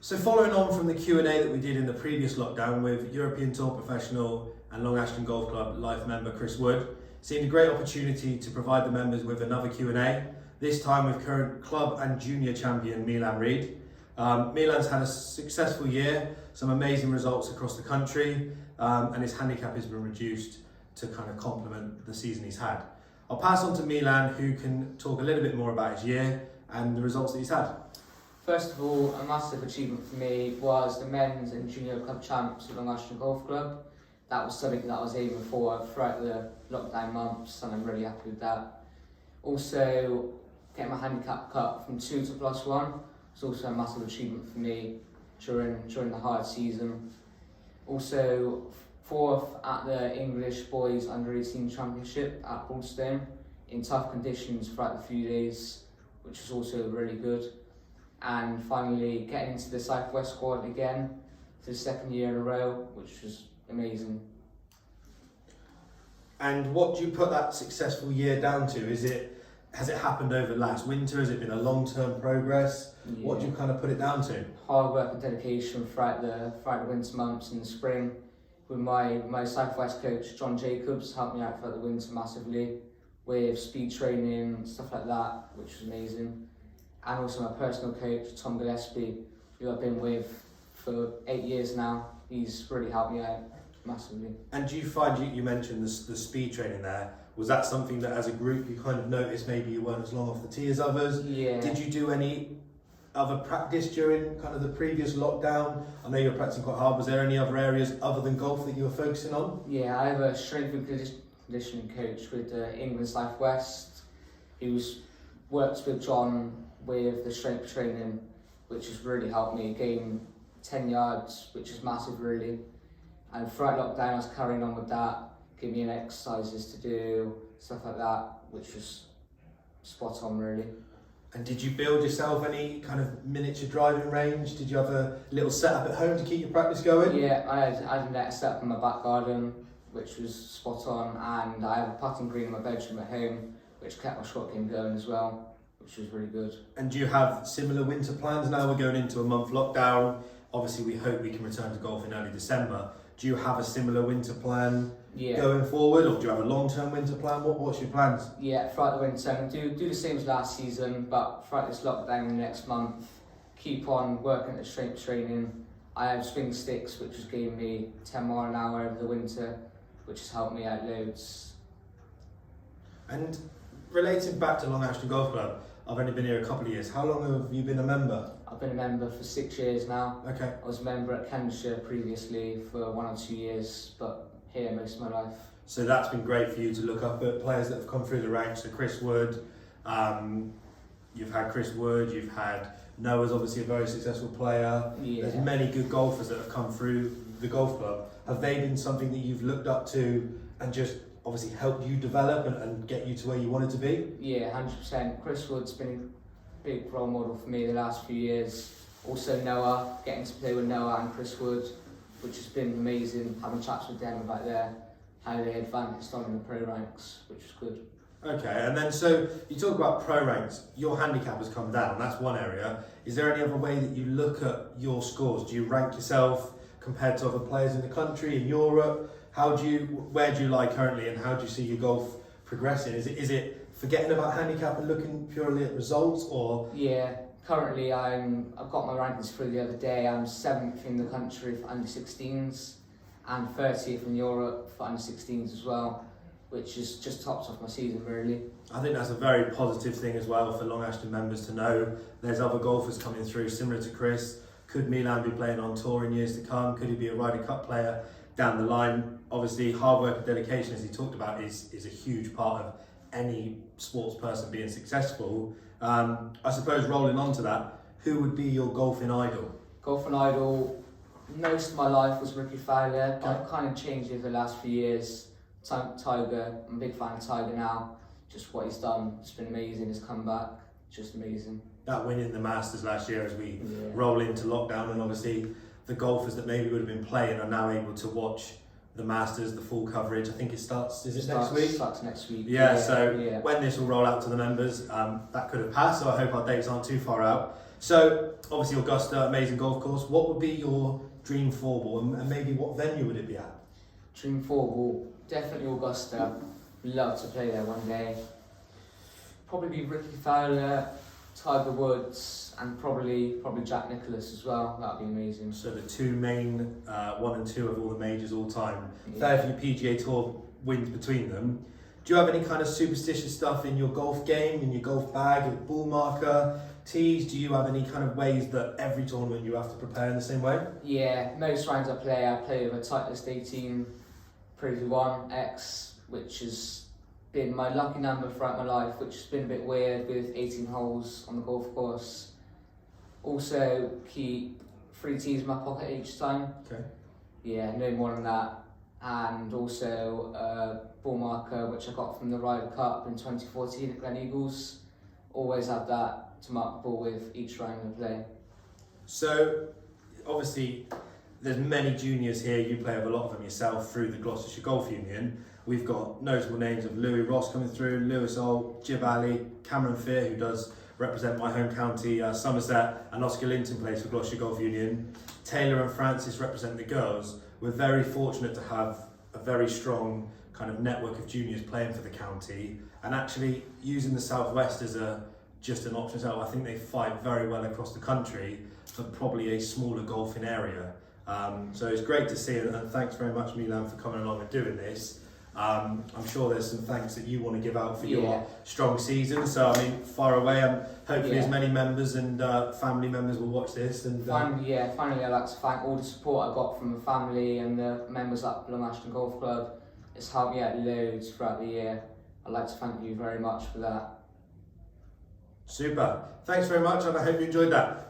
So following on from the Q&A that we did in the previous lockdown with European Tour professional and Long Ashton Golf Club life member Chris Wood, seemed a great opportunity to provide the members with another Q&A, this time with current club and junior champion Milan Reid. Milan's had a successful year, some amazing results across the country, and his handicap has been reduced to kind of complement the season he's had. I'll pass on to Milan, who can talk a little bit more about his year and the results that he's had. First of all, a massive achievement for me was the men's and junior club champs at Long Ashton Golf Club. That was something that I was aiming for throughout the lockdown months, and I'm really happy with that. Also, getting my handicap cut from 2 to +1 was also a massive achievement for me during the hard season. Also, 4th at the English Boys Under-18 Championship at Broadstone in tough conditions throughout the few days, which was also really good. And finally, getting into the Southwest squad again for the 2nd year in a row, which was amazing. And what do you put that successful year down to? Has it happened over last winter? Has it been a long-term progress? Yeah. What do you kind of put it down to? Hard work and dedication throughout the winter months and the spring. With my Southwest coach, John Jacobs, helped me out throughout the winter massively with speed training, stuff like that, which was amazing. And also my personal coach, Tom Gillespie, who I've been with for 8 years now. He's really helped me out massively. And do you find, you mentioned the speed training there, was that something that as a group you kind of noticed maybe you weren't as long off the tee as others? Yeah. Did you do any other practice during kind of the previous lockdown? I know you were practicing quite hard. Was there any other areas other than golf that you were focusing on? Yeah, I have a strength and conditioning coach with England Southwest, who's worked with John with the strength training, which has really helped me gain 10 yards, which is massive really. And throughout lockdown I was carrying on with that, giving me exercises to do, stuff like that, which was spot on really. And did you build yourself any kind of miniature driving range? Did you have a little setup at home to keep your practice going? Yeah, I had a net set up in my back garden, which was spot on, and I have a putting green in my bedroom at home, which kept my shot game going as well, which was really good. And do you have similar winter plans? Now we're going into a month lockdown. Obviously we hope we can return to golf in early December. Do you have a similar winter plan going forward, or do you have a long-term winter plan? What's your plans? Yeah, throughout the winter, I'm going to do the same as last season, but throughout this lockdown in the next month, keep on working at the strength training. I have swing sticks, which has given me 10 miles an hour over the winter, which has helped me out loads. And relating back to Long Ashton Golf Club, I've only been here a couple of years. How long have you been a member? I've been a member for 6 years now. Okay. I was a member at Cambridgeshire previously for 1 or 2 years, but here most of my life. So that's been great for you to look up at players that have come through the ranks. So Chris Wood, you've had Chris Wood, you've had Noah's obviously a very successful player. Yeah. There's many good golfers that have come through the golf club. Have they been something that you've looked up to and just obviously helped you develop and get you to where you wanted to be? Yeah, 100%. Chris Wood's been a big role model for me the last few years. Also Noah, getting to play with Noah and Chris Wood, which has been amazing, having chats with them about how they advanced on in the pro ranks, which was good. Okay, and then so you talk about pro ranks, your handicap has come down, that's one area. Is there any other way that you look at your scores? Do you rank yourself compared to other players in the country, in Europe? Where do you lie currently, and how do you see your golf progressing? Is it forgetting about handicap and looking purely at results, or? Yeah, currently I've got my rankings for the other day. I'm 7th in the country for under-16s and 30th in Europe for under-16s as well, which is just tops off my season really. I think that's a very positive thing as well for Long Ashton members to know. There's other golfers coming through similar to Chris. Could Milan be playing on tour in years to come? Could he be a Ryder Cup player down the line? Obviously hard work and dedication, as he talked about, is a huge part of any sports person being successful. I suppose rolling on to that, who would be your golfing idol? Golfing idol, most of my life was Ricky Fowler, but I've kind of changed it the last few years. Tiger, I'm a big fan of Tiger now. Just what he's done, it's been amazing, his comeback, just amazing. That win in the Masters last year as we roll into lockdown, and obviously the golfers that maybe would have been playing are now able to watch the Masters, the full coverage. I think it starts, next week? Starts next week. Yeah, so when this will roll out to the members, that could have passed, so I hope our dates aren't too far out. So obviously Augusta, amazing golf course. What would be your dream four ball, and maybe what venue would it be at? Dream 4 ball, definitely Augusta. Love to play there one day. Probably be Ricky Fowler, Tiger Woods, and probably Jack Nicklaus as well. That'd be amazing. So the two main 1 and 2 of all the majors all time. Yeah. 30 PGA Tour wins between them. Do you have any kind of superstitious stuff in your golf game, in your golf bag, a ball marker, tees? Do you have any kind of ways that every tournament you have to prepare in the same way? Yeah, most rounds I play with a Titleist 18 Pro V1 X, which has been my lucky number throughout my life, which has been a bit weird with 18 holes on the golf course. Also keep 3 tees in my pocket each time. Okay. Yeah, no more than that. And also a ball marker which I got from the Ryder Cup in 2014 at Glen Eagles. Always have that to mark the ball with each round I play. So obviously there's many juniors here. You play with a lot of them yourself through the Gloucestershire Golf Union. We've got notable names of Louis Ross coming through, Lewis Old, Jib Ali, Cameron Fear, who does represent my home county, Somerset, and Oscar Linton plays for Gloucestershire Golf Union. Taylor and Francis represent the girls. We're very fortunate to have a very strong kind of network of juniors playing for the county, and actually using the Southwest as just an option. So I think they fight very well across the country for probably a smaller golfing area. So it's great to see, and thanks very much, Milan, for coming along and doing this. I'm sure there's some thanks that you want to give out for your strong season. So I mean, far away, hopefully as many members and family members will watch this. And finally, I'd like to thank all the support I got from the family and the members at Long Ashton Golf Club. It's helped me out loads throughout the year. I'd like to thank you very much for that. Super. Thanks very much, and I hope you enjoyed that.